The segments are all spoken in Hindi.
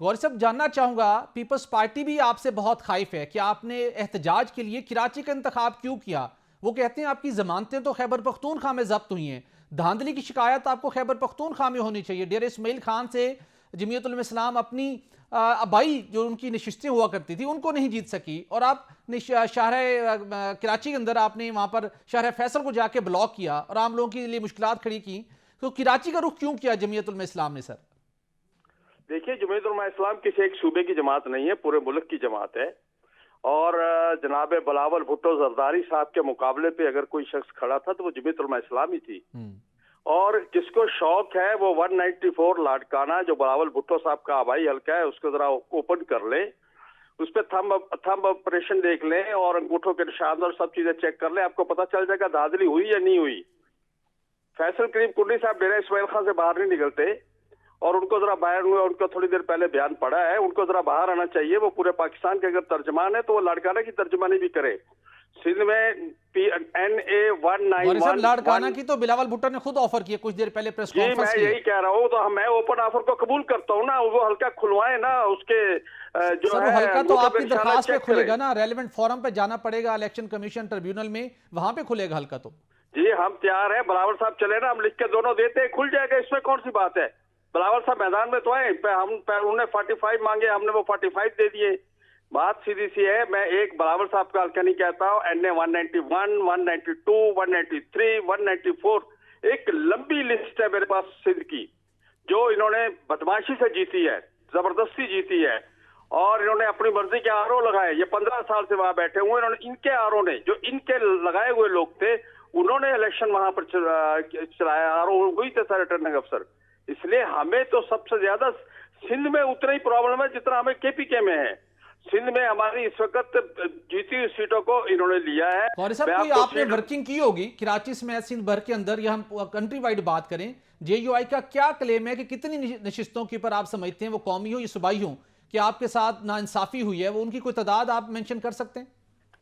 गौरी साहब, जानना चाहूंगा, पीपल्स पार्टी भी आपसे बहुत खाइफ है कि आपने एहतजाज के लिए कराची का इंतखाब क्यों किया। वो कहते हैं आपकी जमानतें तो खैबर पख्तूनख्वा में जब्त हुई हैं, धांधली की शिकायत आपको खैबर पख्तूनख्वा में होनी चाहिए। डेरा इस्माइल खान से जमीयत उलमा इस्लाम अपनी आबाई जो उनकी नशिस्तें हुआ करती थी उनको नहीं जीत सकी, और आप शहर कराची के अंदर आपने वहां पर शहर फैसल को जाके ब्लॉक किया और आम लोगों के लिए मुश्किलात खड़ी की। तो कराची का रुख क्यों किया जमीयत उलमा इस्लाम ने सर? देखिए, जमीयत उलमा इस्लाम किसी एक सूबे की जमात नहीं है, पूरे मुल्क की जमात है। और जनाब बिलावल भुट्टो जरदारी साहब के मुकाबले पे अगर कोई शख्स खड़ा था तो वो जमीयत उलमा इस्लाम ही थी। और जिसको शौक है वो 194 लाडकाना जो बिलावल भुट्टो साहब का आबाई हल्का है उसको जरा ओपन कर ले, उस पर थंब ऑपरेशन देख लें और अंगूठों के निशान और सब चीजें चेक कर ले, आपको पता चल जाएगा धांधली हुई या नहीं हुई। फैसल करीम कुंडी साहब डेरा इस्माइल खान से बाहर नहीं निकलते और उनको जरा बाहर हुए, उनको थोड़ी देर पहले बयान पड़ा है, उनको जरा बाहर आना चाहिए। वो पूरे पाकिस्तान के अगर तर्जमान है तो वो लाड़काना की तर्जमानी भी करे। सिंध में NA 191 लाड़काना की तो बिलावल भुट्टो ने खुद ऑफर किया कुछ देर पहले प्रेस कॉन्फ्रेंस में। मैं यही कह रहा हूँ, तो मैं ओपन ऑफर को कबूल करता हूँ ना, वो हल्का खुलवाए ना उसके जो सर, है हल्का तो आपकी दरखास्त पे खुलेगा ना, रेलेवेंट फोरम पे जाना पड़ेगा, इलेक्शन कमीशन ट्रिब्यूनल में, वहां पे खुलेगा हल्का। तो जी हम तैयार है, बिलावल साहब चले ना, हम लिख के दोनों देते हैं, खुल जाएगा, इसमें कौन सी बात है। बिलावल साहब मैदान में तो आए, उन्होंने 45 मांगे, हमने वो 45 दे दिए। बात सीधी सी है, मैं एक बिलावल साहब का हल्का नहीं कहता हूँ। NA 191, 192, 193, 194 एक लंबी लिस्ट है मेरे पास सिंध की, जो इन्होंने बदमाशी से जीती है, जबरदस्ती जीती है, और इन्होंने अपनी मर्जी के आरओ लगाए। ये 15 साल से वहां बैठे हुए, इन्होंने इनके आरओ ने, जो इनके लगाए हुए लोग थे, उन्होंने इलेक्शन वहां पर चलाया, आरओ हुई थे सारे रिटर्निंग अफसर। इसलिए हमें तो सबसे ज्यादा सिंध में उतना ही प्रॉब्लम है जितना हमें KPK में है। सिंध में हमारी इस वक्त जीती हुई सीटों को इन्होंने लिया है। गौरी साहब, कोई आपने वर्किंग की होगी कराची समेत सिंध भर के अंदर, या हम कंट्री वाइड बात करें, JUI का क्या क्लेम है कि कितनी नशिस्तों के ऊपर आप समझते हैं, वो कौमी हो या सूबाई हो, कि आपके साथ नाइंसाफी हुई है? वो उनकी कोई तादाद आप मेंशन कर सकते हैं?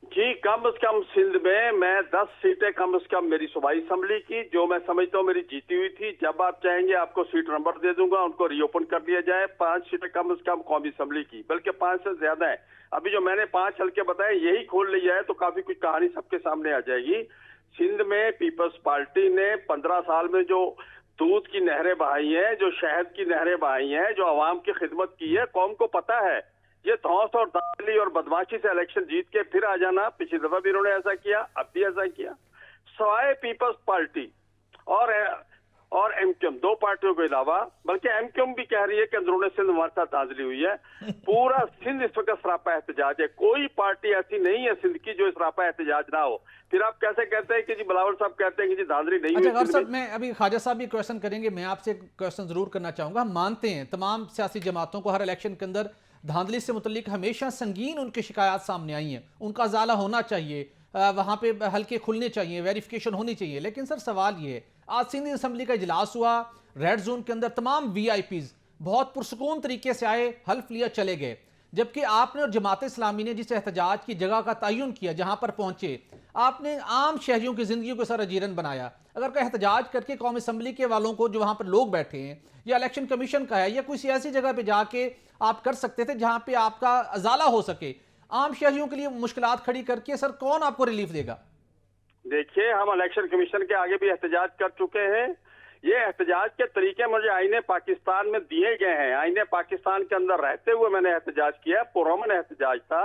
जी कम से कम सिंध में मैं 10 सीटें कम से कम मेरी सूबाई असम्बली की, जो मैं समझता हूँ मेरी जीती हुई थी। जब आप चाहेंगे आपको सीट नंबर दे दूंगा, उनको रीओपन कर दिया जाए। 5 सीटें कम से कम कौमी असम्बली की, बल्कि 5 से ज्यादा है। अभी जो मैंने 5 हल्के बताए यही खोल लिया है तो काफी कुछ कहानी सबके सामने आ जाएगी। सिंध में पीपल्स पार्टी ने 15 साल में जो दूध की नहरें बहाई हैं, जो शहद की नहरें बहाई हैं, जो अवाम की खिदमत की है, कौम को पता है। ये धौंस और दाखिली और बदमाशी से इलेक्शन जीत के फिर आ जाना, पिछली दफा भी इन्होंने ऐसा किया, अब भी ऐसा किया। सवाए पीपल्स पार्टी और MQM, 2 पार्टियों के अलावा, बल्कि MQM भी कह रही है कि अंदरूनी सिंध हमारे साथ धांधली हुई है। पूरा सिंध इस वक्त सरापा एहतजाज है, कोई पार्टी ऐसी नहीं है सिंध की जो सरापा एहतजाज ना हो। फिर आप कैसे कहते हैं कि जी बिलावल साहब कहते हैं कि जी धांधली नहीं हुई? अच्छा साहब, मैं अभी ख्वाजा साहब भी क्वेश्चन करेंगे, मैं आपसे क्वेश्चन जरूर करना चाहूंगा। हम मानते हैं तमाम सियासी जमातों को हर इलेक्शन के अंदर धांधली से मुतल्लिक हमेशा संगीन उनकी शिकायत सामने आई हैं, उनका ज़ाला होना चाहिए, वहाँ पे हल्के खुलने चाहिए, वेरिफिकेशन होनी चाहिए। लेकिन सर सवाल ये है, आज सिंध असम्बली का इजलास हुआ, रेड जोन के अंदर तमाम VIPs बहुत पुरसकून तरीके से आए, हल्फ लिया, चले गए, जबकि आपने और जमात इस्लामी ने जिस एहतजाज की जगह का तयन किया, जहाँ पर पहुँचे, आपने आम शहरियों की ज़िंदगी को सर अजीरन बनाया। अगर कोई एहतजाज करके कौमी असम्बली के वालों को, जो वहाँ पर लोग बैठे हैं, या इलेक्शन कमीशन का है, या कोई सियासी जगह पे जाके आप कर सकते थे जहाँ पे आपका अजाला हो सके, आम शहरियों के लिए मुश्किलात खड़ी करके सर कौन आपको रिलीफ देगा? देखिए, हम इलेक्शन कमीशन के आगे भी एहतजाज कर चुके हैं। ये एहतजाज के तरीके मुझे आईने पाकिस्तान में दिए गए हैं। आईने पाकिस्तान के अंदर रहते हुए मैंने एहतजाज किया, पुरअमन एहतजाज था।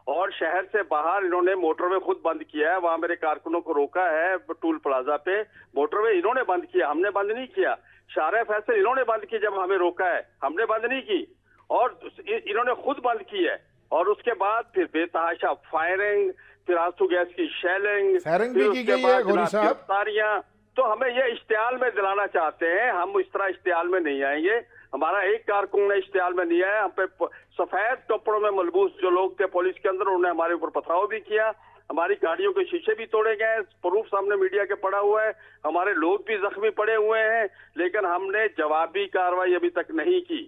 और शहर से बाहर इन्होंने मोटरवे खुद बंद किया है, वहां मेरे कारकुनों को रोका है टूल प्लाजा पे, मोटरवे इन्होंने बंद किया, हमने बंद नहीं किया। शारे फैसल इन्होंने बंद की, जब हमें रोका है, हमने बंद नहीं की, और इन्होंने खुद बंद की है। और उसके बाद फिर बेतहाशा फायरिंग, फिर आंसू गैस की शेलिंग, भी की गई है गिरफ्तारियां। तो हमें ये इश्तियाल में दिलाना चाहते हैं, हम इस तरह इश्तियाल में नहीं आएंगे। हमारा एक कारकुन ने इश्तियाल में नहीं आया। हम पे सफेद कपड़ों में मलबूस जो लोग थे पुलिस के अंदर, उन्होंने हमारे ऊपर पथराव भी किया, हमारी गाड़ियों के शीशे भी तोड़े गए, प्रूफ सामने मीडिया के पड़ा हुआ है, हमारे लोग भी जख्मी पड़े हुए हैं, लेकिन हमने जवाबी कार्रवाई अभी तक नहीं की।